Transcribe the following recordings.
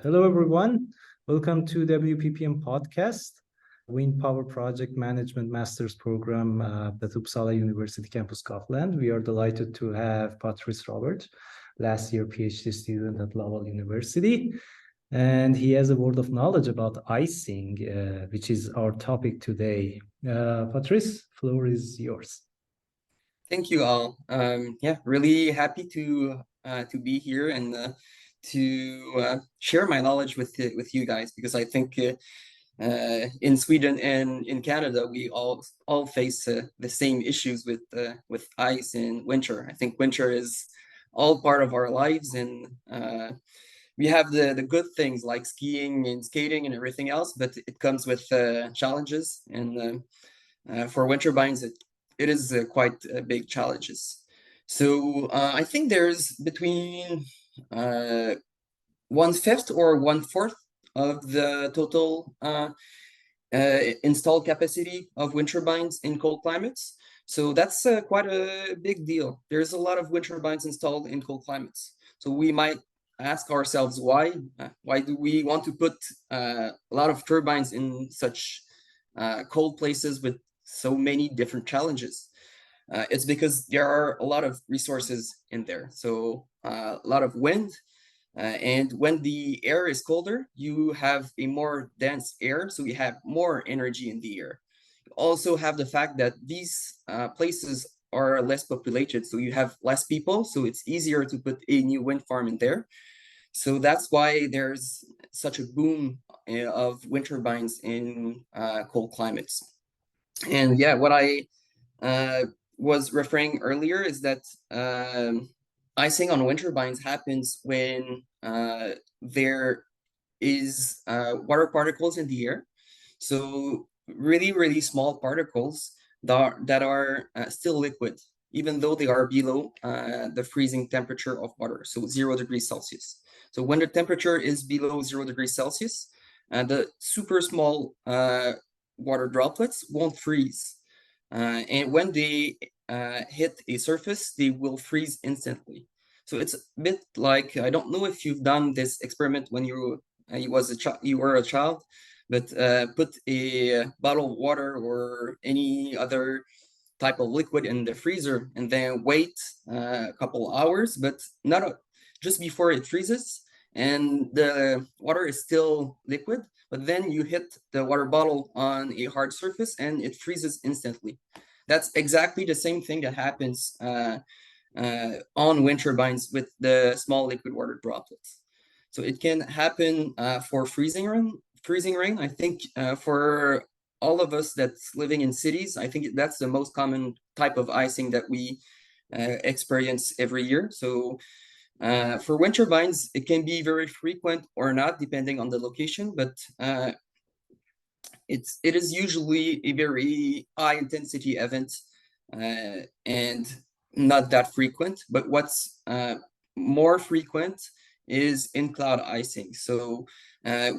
Hello, everyone. Welcome to WPPM Podcast, Wind Power Project Management Master's Program at Uppsala University Campus, Scotland. We are delighted to have Patrice Roberge, last year PhD student at Laval University. And he has a word of knowledge about icing, which is our topic today. Patrice, floor is yours. Thank you all. Really happy to be here and to share my knowledge with you guys, because I think in Sweden and in Canada we all face the same issues with ice in winter. I think winter is all part of our lives, and we have the good things like skiing and skating and everything else, but it comes with challenges, and for winter bines it is quite big challenges. So I think there's between 1/5 or 1/4 of the total installed capacity of wind turbines in cold climates. So that's quite a big deal. There's a lot of wind turbines installed in cold climates. So we might ask ourselves why. Why do we want to put a lot of turbines in such cold places with so many different challenges? It's because there are a lot of resources in there. So a lot of wind, and when the air is colder, you have a more dense air, so you have more energy in the air. You also have the fact that these places are less populated, so you have less people, so it's easier to put a new wind farm in there. So that's why there's such a boom of wind turbines in cold climates. And yeah, what I was referring earlier is that icing on wind turbines happens when there is water particles in the air. So really, really small particles that are still liquid, even though they are below the freezing temperature of water, so 0 degrees Celsius. So when the temperature is below 0 degrees Celsius, the super small water droplets won't freeze. And when they hit a surface, they will freeze instantly. So it's a bit like, I don't know if you've done this experiment when you were a child, but put a bottle of water or any other type of liquid in the freezer and then wait a couple hours, but not just before it freezes, and the water is still liquid, but then you hit the water bottle on a hard surface and it freezes instantly. That's exactly the same thing that happens on wind turbines with the small liquid water droplets. So it can happen for freezing rain. I think for all of us that's living in cities, I think that's the most common type of icing that we experience every year. So for wind turbines, it can be very frequent or not, depending on the location, but it is usually a very high intensity event and not that frequent. But what's more frequent is in cloud icing. So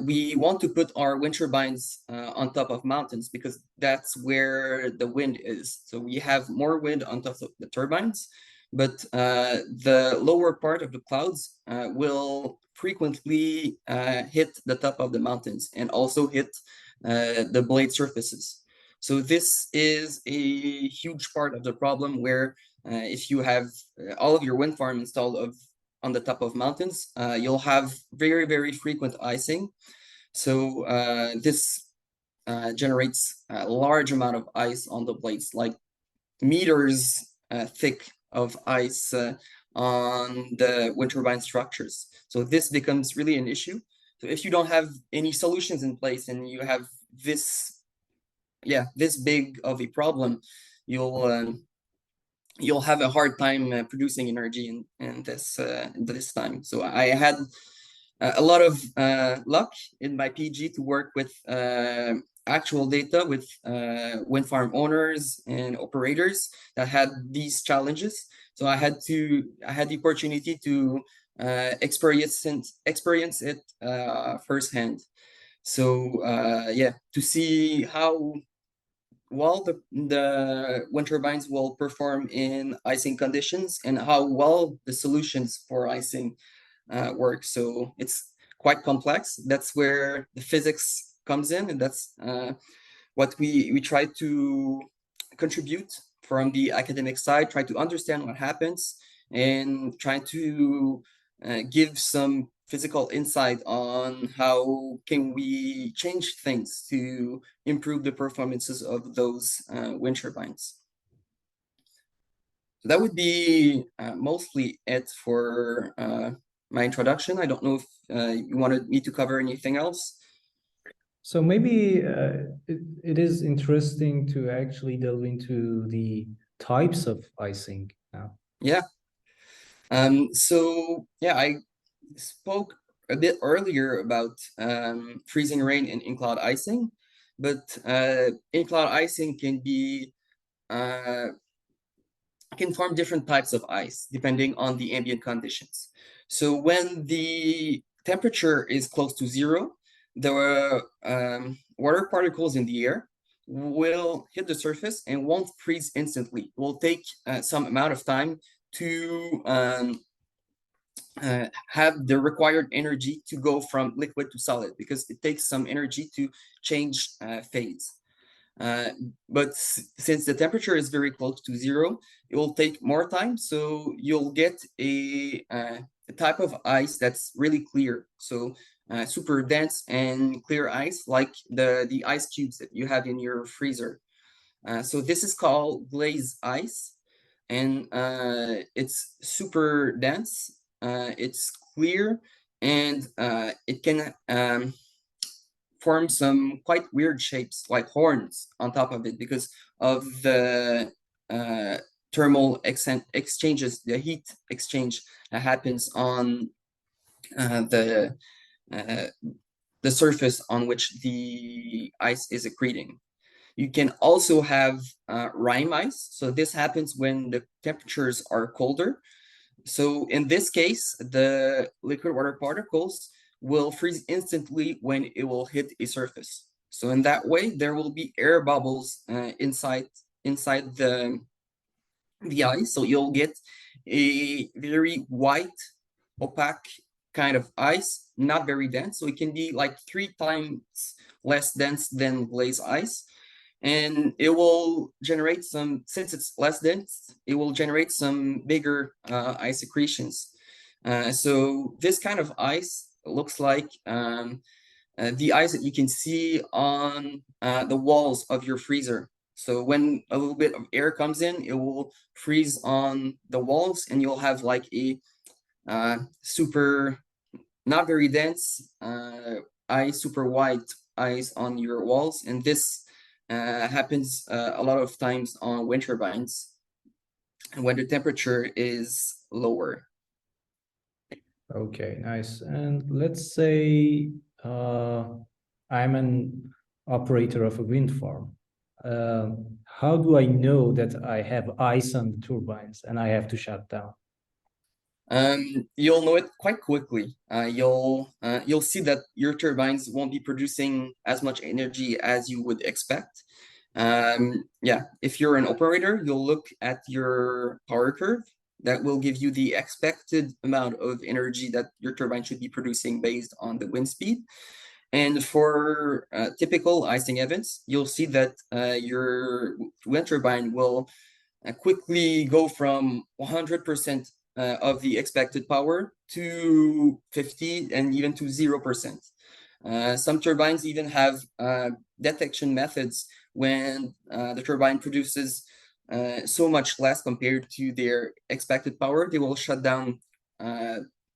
we want to put our wind turbines on top of mountains because that's where the wind is. So we have more wind on top of the turbines, but the lower part of the clouds will frequently hit the top of the mountains and also hit the blade surfaces. So this is a huge part of the problem, where if you have all of your wind farm installed on the top of mountains, you'll have very, very frequent icing. So this generates a large amount of ice on the blades, like meters thick of ice on the wind turbine structures. So this becomes really an issue. So if you don't have any solutions in place and you have this big of a problem, you'll have a hard time producing energy in this time. So I had a lot of luck in my PG to work with actual data with wind farm owners and operators that had these challenges. So I had the opportunity to experience it firsthand. So to see how well the wind turbines will perform in icing conditions and how well the solutions for icing work. So it's quite complex. That's where the physics comes in, and that's what we try to contribute from the academic side, try to understand what happens, and try to give some physical insight on how can we change things to improve the performances of those wind turbines. So that would be mostly it for my introduction. I don't know if you wanted me to cover anything else. So maybe it is interesting to actually delve into the types of icing now. Yeah. So yeah, I spoke a bit earlier about freezing rain and in-cloud icing, but in-cloud icing can be can form different types of ice depending on the ambient conditions. So when the temperature is close to zero, the water particles in the air will hit the surface and won't freeze instantly. It will take some amount of time to have the required energy to go from liquid to solid, because it takes some energy to change phase. But since the temperature is very close to zero, it will take more time. So you'll get a type of ice that's really clear. So super dense and clear ice, like the ice cubes that you have in your freezer. So this is called glaze ice, and it's super dense. It's clear, and it can form some quite weird shapes like horns on top of it because of the thermal exchanges, the heat exchange that happens on the surface on which the ice is accreting. You can also have rime ice. So this happens when the temperatures are colder. So in this case, the liquid water particles will freeze instantly when it will hit a surface. So in that way, there will be air bubbles inside the ice. So you'll get a very white, opaque kind of ice, not very dense. So it can be like 3 times less dense than glaze ice. And it will generate some, since it's less dense, it will generate some bigger ice accretions. So this kind of ice looks like the ice that you can see on the walls of your freezer. So when a little bit of air comes in, it will freeze on the walls, and you'll have like a super, not very dense ice, super white ice on your walls. And this happens a lot of times on wind turbines when the temperature is lower. Okay, nice. And let's say I'm an operator of a wind farm. How do I know that I have ice on the turbines and I have to shut down? You'll know it quite quickly. You'll see that your turbines won't be producing as much energy as you would expect. Yeah, if you're an operator, you'll look at your power curve. That will give you the expected amount of energy that your turbine should be producing based on the wind speed. And for typical icing events, you'll see that your wind turbine will quickly go from 100% of the expected power to 50 and even to 0%. Some turbines even have detection methods when the turbine produces so much less compared to their expected power. They will shut down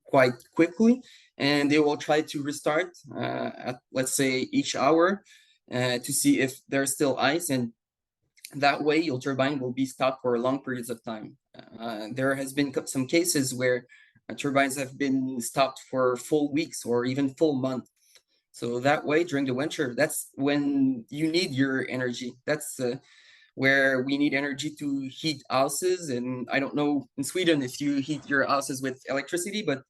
quite quickly, and they will try to restart at, let's say, each hour to see if there's still ice, and that way your turbine will be stopped for long periods of time. There has been some cases where turbines have been stopped for full weeks or even full months. So that way, during the winter, that's when you need your energy. That's where we need energy to heat houses. And I don't know in Sweden if you heat your houses with electricity, but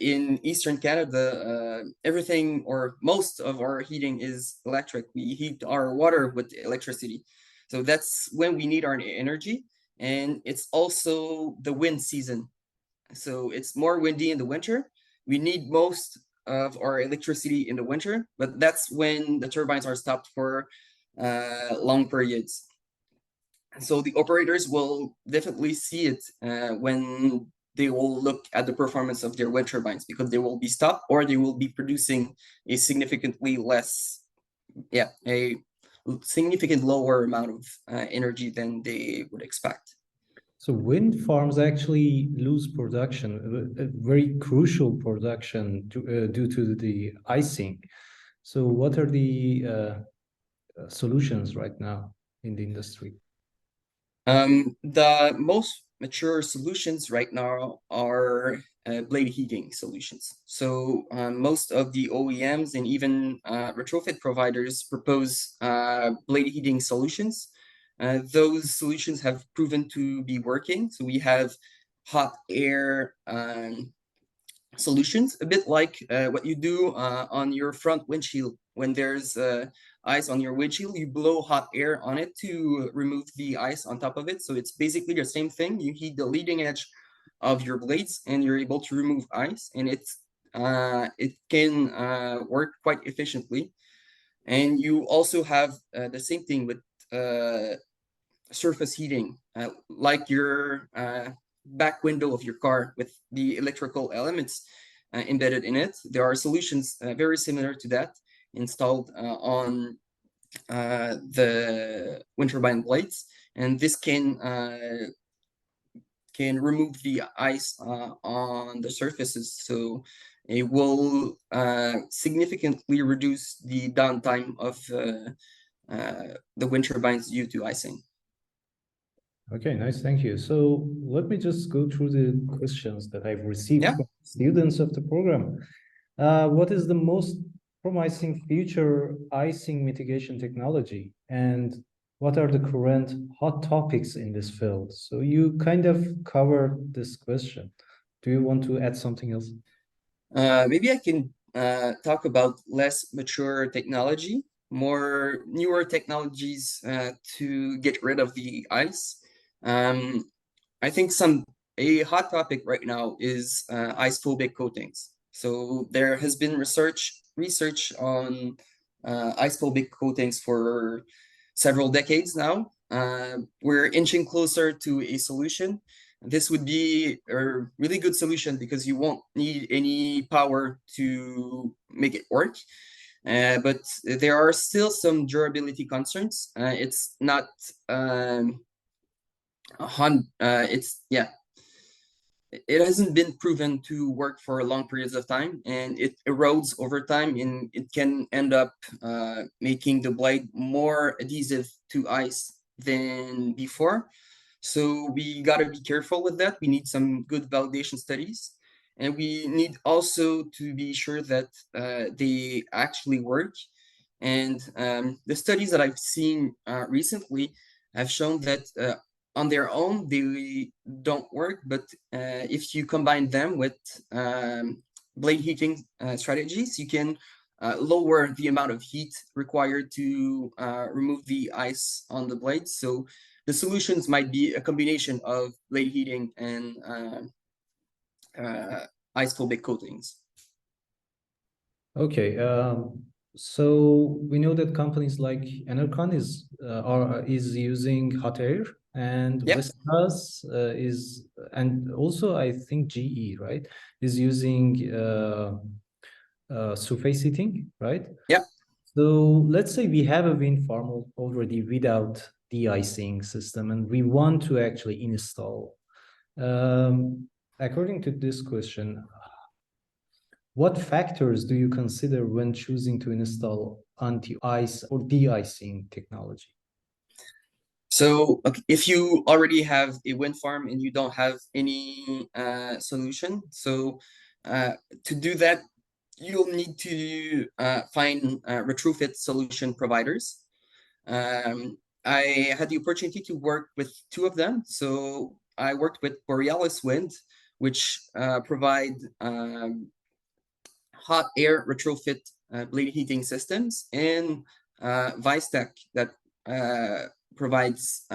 in Eastern Canada, everything or most of our heating is electric. We heat our water with electricity. So that's when we need our energy. And it's also the wind season. So it's more windy in the winter. We need most of our electricity in the winter, but that's when the turbines are stopped for long periods. So the operators will definitely see it when they will look at the performance of their wind turbines, because they will be stopped or they will be producing a significantly less, a significant lower amount of energy than they would expect. So wind farms actually lose production, a very crucial production due to the icing. So what are the solutions right now in the industry? The most mature solutions right now are blade heating solutions. So most of the OEMs and even retrofit providers propose blade heating solutions. Those solutions have proven to be working. So we have hot air solutions, a bit like what you do on your front windshield. When there's ice on your windshield, you blow hot air on it to remove the ice on top of it. So it's basically the same thing. You heat the leading edge of your blades and you're able to remove ice, and it can work quite efficiently. And you also have the same thing with surface heating, like your back window of your car with the electrical elements embedded in it. There are solutions very similar to that installed on the wind turbine blades, and this can remove the ice on the surfaces, so it will significantly reduce the downtime of the wind turbines due to icing. Okay, nice, thank you. So let me just go through the questions that I've received Yeah. from students of the program. What is the most promising future icing mitigation technology, and what are the current hot topics in this field? So you kind of covered this question. Do you want to add something else? Maybe I can talk about less mature technology, more newer technologies to get rid of the ice. I think a hot topic right now is ice phobic coatings. So there has been research on ice phobic coatings for several decades now. We're inching closer to a solution. This would be a really good solution because you won't need any power to make it work. But there are still some durability concerns. It's not it hasn't been proven to work for long periods of time, and it erodes over time, and it can end up making the blade more adhesive to ice than before. So we got to be careful with that. We need some good validation studies, and we need also to be sure that they actually work. And the studies that I've seen recently have shown that on their own they don't work, but if you combine them with blade heating strategies, you can lower the amount of heat required to remove the ice on the blades. So the solutions might be a combination of blade heating and ice phobic coatings. Okay, so we know that companies like Enercon is using hot air, and Yep. Vestas and also I think GE, right, is using surface heating, right? Yep. So let's say we have a wind farm already without de-icing system, and we want to actually install. According to this question, what factors do you consider when choosing to install anti-ice or de-icing technology? So if you already have a wind farm and you don't have any solution, so to do that, you'll need to find retrofit solution providers. I had the opportunity to work with two of them. So I worked with Borealis Wind, which provide hot air retrofit blade heating systems, and Vicetech that provides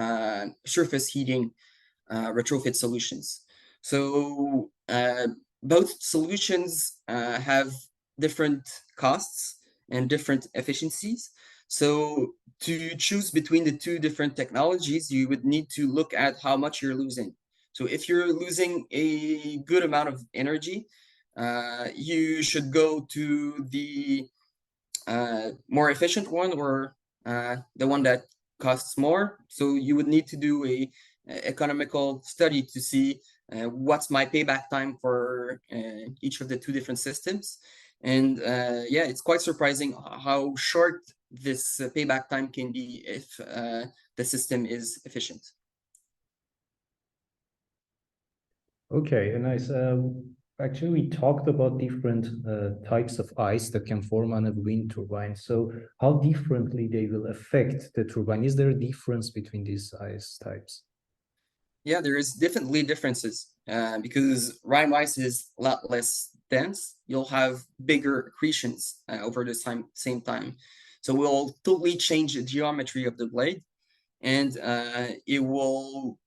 surface heating retrofit solutions. So both solutions have different costs and different efficiencies. So to choose between the two different technologies, you would need to look at how much you're losing. So if you're losing a good amount of energy, you should go to the more efficient one, or the one that costs more. So you would need to do a economical study to see what's my payback time for each of the two different systems. And yeah, it's quite surprising how short this payback time can be if the system is efficient. Okay, nice. Actually, we talked about different types of ice that can form on a wind turbine. So how differently they will affect the turbine? Is there a difference between these ice types? Yeah, there is definitely differences because rime ice is a lot less dense. You'll have bigger accretions over the same time. So we'll totally change the geometry of the blade, and it will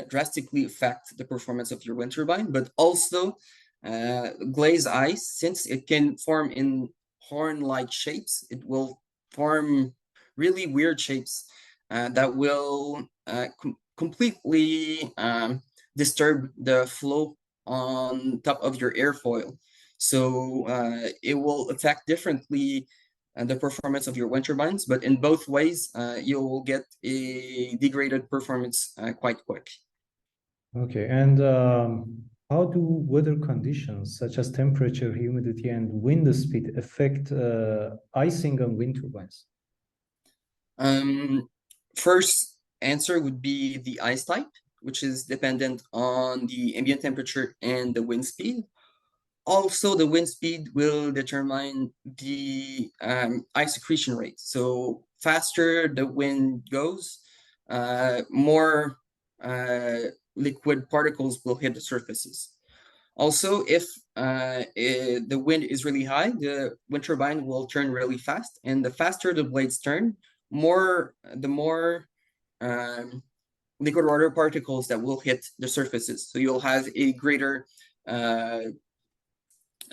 drastically affect the performance of your wind turbine. But also, glaze ice, since it can form in horn-like shapes, it will form really weird shapes that will completely disturb the flow on top of your airfoil. So it will affect differently the performance of your wind turbines, but in both ways, you'll get a degraded performance quite quick. Okay, and how do weather conditions such as temperature, humidity, and wind speed affect icing on wind turbines? First answer would be the ice type, which is dependent on the ambient temperature and the wind speed. Also, the wind speed will determine the ice accretion rate. So faster the wind goes, more liquid particles will hit the surfaces. Also, if the wind is really high, the wind turbine will turn really fast, and the faster the blades turn, the more liquid water particles that will hit the surfaces. So you'll have a greater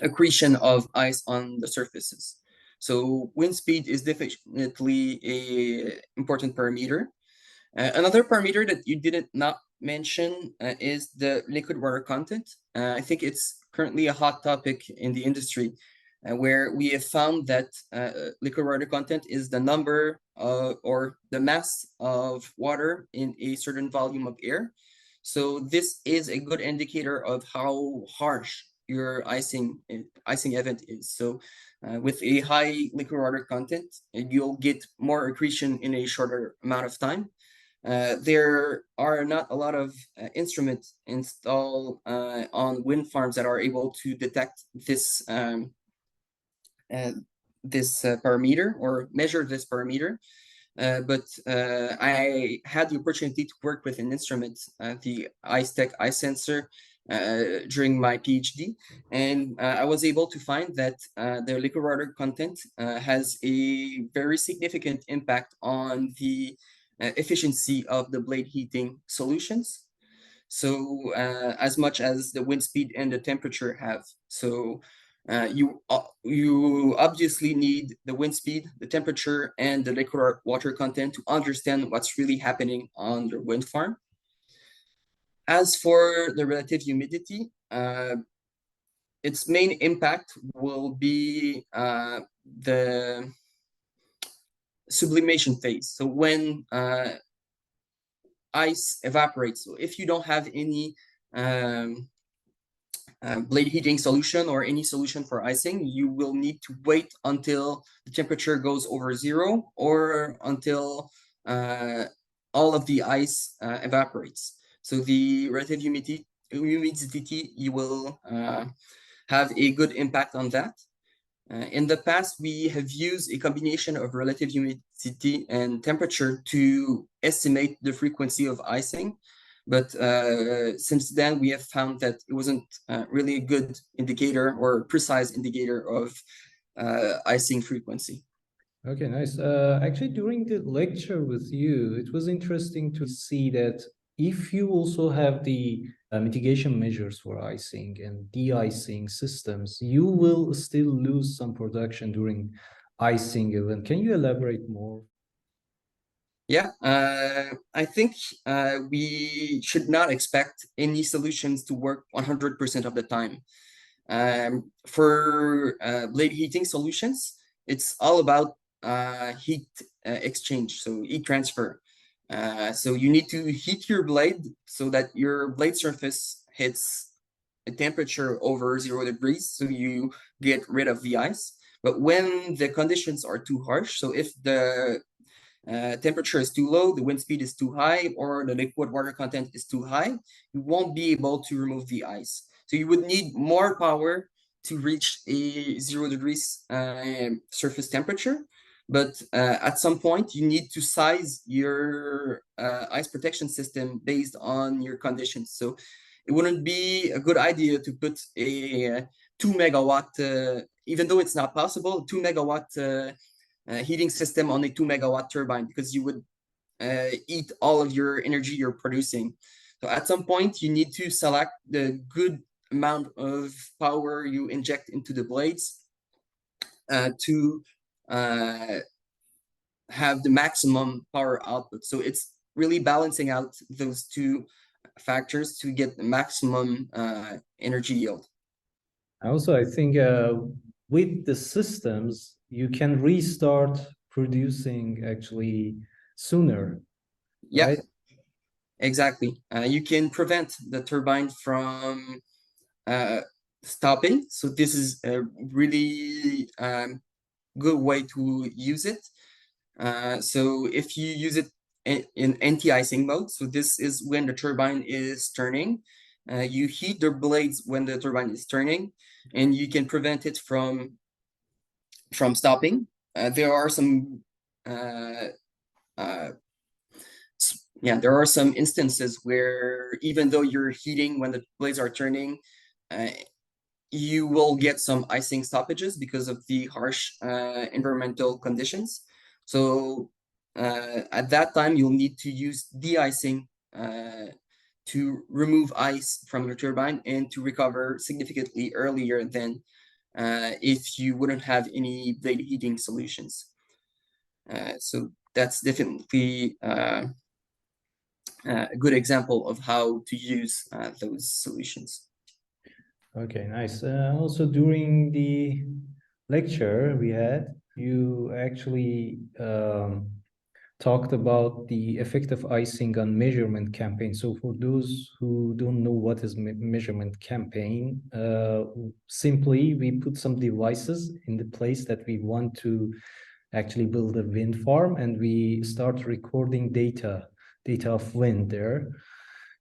accretion of ice on the surfaces. So wind speed is definitely a important parameter. Another parameter that you didn't not mention is the liquid water content. I think it's currently a hot topic in the industry, where we have found that liquid water content is the number or the mass of water in a certain volume of air. So this is a good indicator of how harsh your icing event is. So with a high liquid water content, you'll get more accretion in a shorter amount of time. There are not a lot of instruments installed on wind farms that are able to detect this parameter or measure this parameter. But I had the opportunity to work with an instrument, the IceTech Ice Sensor, during my PhD, and I was able to find that the liquid water content has a very significant impact on the efficiency of the blade heating solutions. So as much as the wind speed and the temperature have. So you obviously need the wind speed, the temperature, and the liquid water content to understand what's really happening on the wind farm. As for the relative humidity, its main impact will be the sublimation phase. So when ice evaporates, so if you don't have any blade heating solution or any solution for icing, you will need to wait until the temperature goes over zero or until all of the ice evaporates. So the relative humidity, you will have a good impact on that. In the past, we have used a combination of relative humidity and temperature to estimate the frequency of icing. But since then, we have found that it wasn't really a good indicator or precise indicator of icing frequency. Okay, nice. Actually, during the lecture with you, it was interesting to see that if you also have the mitigation measures for icing and de-icing systems, you will still lose some production during icing event. Can you elaborate more? Yeah, I think we should not expect any solutions to work 100% of the time. For blade heating solutions, it's all about heat exchange, so heat transfer. So you need to heat your blade so that your blade surface hits a temperature over 0 degrees, so you get rid of the ice. But when the conditions are too harsh, so if the temperature is too low, the wind speed is too high, or the liquid water content is too high, you won't be able to remove the ice. So you would need more power to reach a 0 degrees surface temperature. But at some point, you need to size your ice protection system based on your conditions. So it wouldn't be a good idea to put a 2 megawatt, even though it's not possible, 2 megawatt heating system on a 2 megawatt turbine, because you would eat all of your energy you're producing. So at some point, you need to select the good amount of power you inject into the blades to have the maximum power output. So it's really balancing out those two factors to get the maximum energy yield. Also, I think with the systems, you can restart producing actually sooner, Yeah, right? exactly. You can prevent the turbine from stopping. So this is a really good way to use it. So if you use it in anti-icing mode, so this is when the turbine is turning. You heat the blades when the turbine is turning, and you can prevent it from stopping. There are some uh, there are some instances where even though you're heating when the blades are turning, you will get some icing stoppages because of the harsh environmental conditions. So at that time, you'll need to use de-icing to remove ice from your turbine and to recover significantly earlier than if you wouldn't have any blade heating solutions. So that's definitely a good example of how to use those solutions. Okay, nice. Also, during the lecture we had, you actually talked about the effect of icing on measurement campaign. So for those who don't know what is measurement campaign, simply we put some devices in the place that we want to actually build a wind farm, and we start recording data of wind there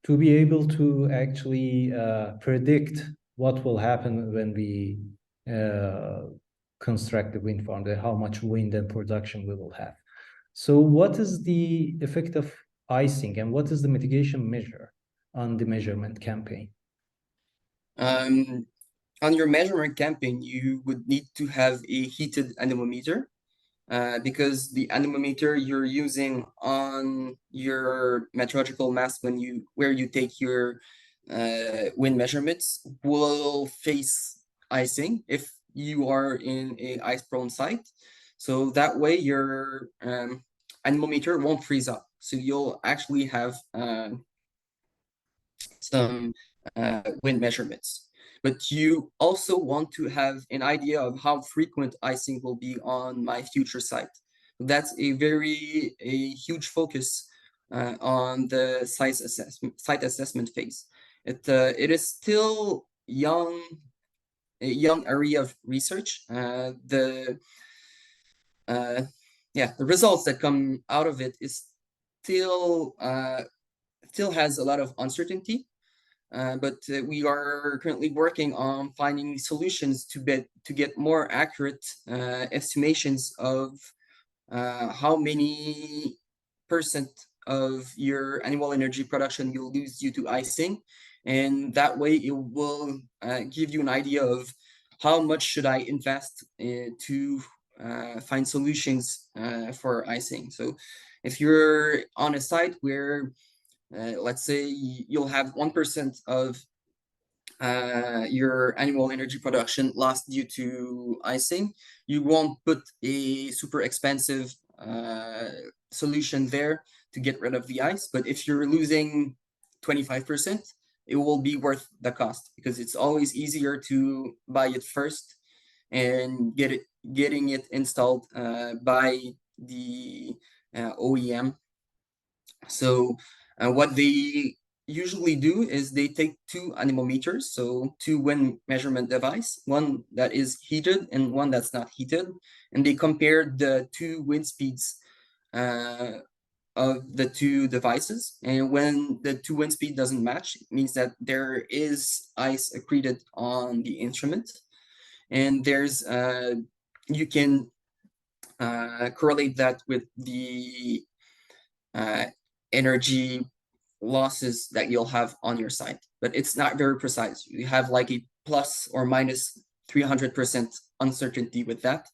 to be able to actually predict what will happen when we construct the wind farm, how much wind and production we will have. So what is the effect of icing and what is the mitigation measure on the measurement campaign? On your measurement campaign, you would need to have a heated anemometer because the anemometer you're using on your meteorological mast where you take your wind measurements will face icing if you are in a ice-prone site. So that way your anemometer won't freeze up. So you'll actually have some wind measurements. But you also want to have an idea of how frequent icing will be on my future site. That's a huge focus on the site assessment phase. It is still a young area of research. The results that come out of it is still has a lot of uncertainty. But we are currently working on finding solutions to get more accurate estimations of how many percent of your annual energy production you'll lose due to icing, and that way it will give you an idea of how much should I invest to find solutions for icing. So if you're on a site where let's say you'll have 1% of your annual energy production lost due to icing. You won't put a super expensive solution there to get rid of the ice. But if you're losing 25%, it will be worth the cost, because it's always easier to buy it first and getting it installed by the OEM. So what they usually do is they take two anemometers, so two wind measurement device, one that is heated and one that's not heated, and they compare the two wind speeds of the two devices. And when the two wind speed doesn't match, it means that there is ice accreted on the instrument. And there's you can correlate that with the energy losses that you'll have on your site, but it's not very precise. You have like a plus or minus 300% uncertainty with that.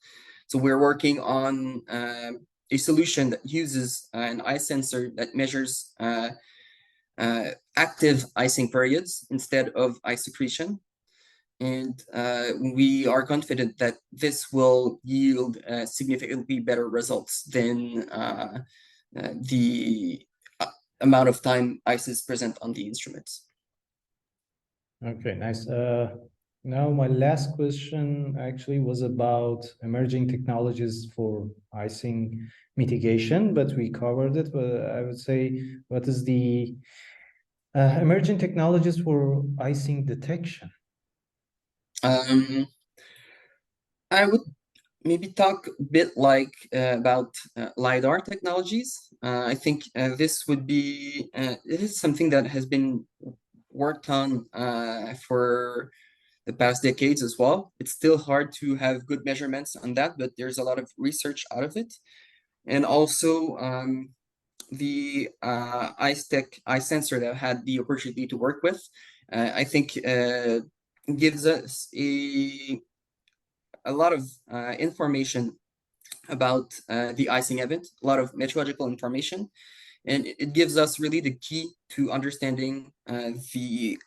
So we're working on a solution that uses an ice sensor that measures active icing periods instead of ice accretion. And we are confident that this will yield significantly better results than the amount of time ice is present on the instruments. Okay, nice. Now my last question actually was about emerging technologies for icing mitigation, but we covered it. But I would say, what is the emerging technologies for icing detection? I would maybe talk a bit like about LiDAR technologies. I think this would be, it is something that has been worked on for the past decades as well. It's still hard to have good measurements on that, but there's a lot of research out of it. And also the ice sensor that I had the opportunity to work with, I think gives us a lot of information about the icing event, a lot of meteorological information, and it gives us really the key to understanding the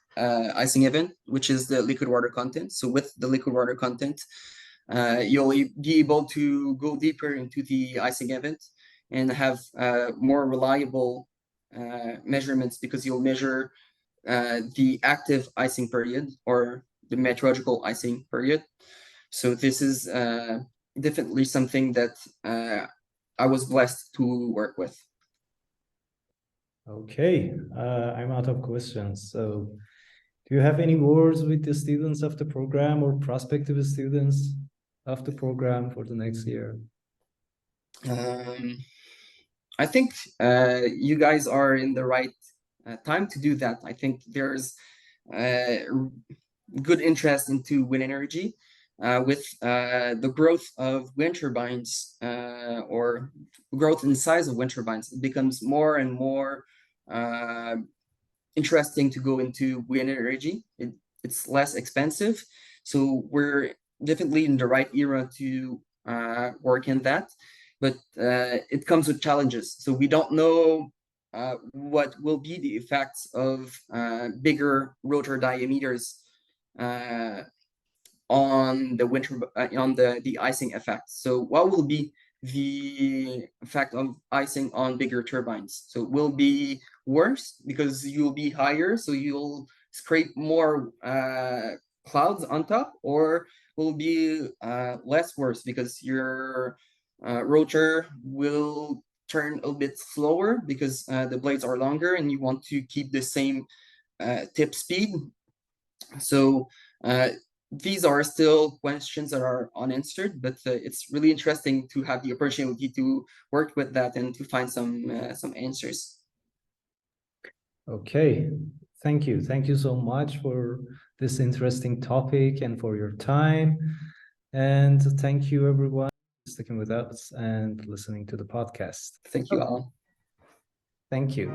icing event, which is the liquid water content. So with the liquid water content, you'll be able to go deeper into the icing event and have more reliable measurements, because you'll measure the active icing period or the meteorological icing period. So this is definitely something that I was blessed to work with. Okay, I'm out of questions. So do you have any words with the students of the program or prospective students of the program for the next year? I think you guys are in the right time to do that. I think there's good interest into wind energy. With the growth of wind turbines or growth in size of wind turbines, it becomes more and more interesting to go into wind energy. It's less expensive, so we're definitely in the right era to work in that. But it comes with challenges. So we don't know what will be the effects of bigger rotor diameters on the icing effect. So what will be the effect of icing on bigger turbines? So it will be worse because you'll be higher, so you'll scrape more clouds on top, or will be less worse because your rotor will turn a little bit slower because the blades are longer and you want to keep the same tip speed. So these are still questions that are unanswered, but it's really interesting to have the opportunity to work with that and to find some answers. Okay, thank you. Thank you so much for this interesting topic and for your time. And thank you, everyone, for sticking with us and listening to the podcast. Thank you all. Thank you.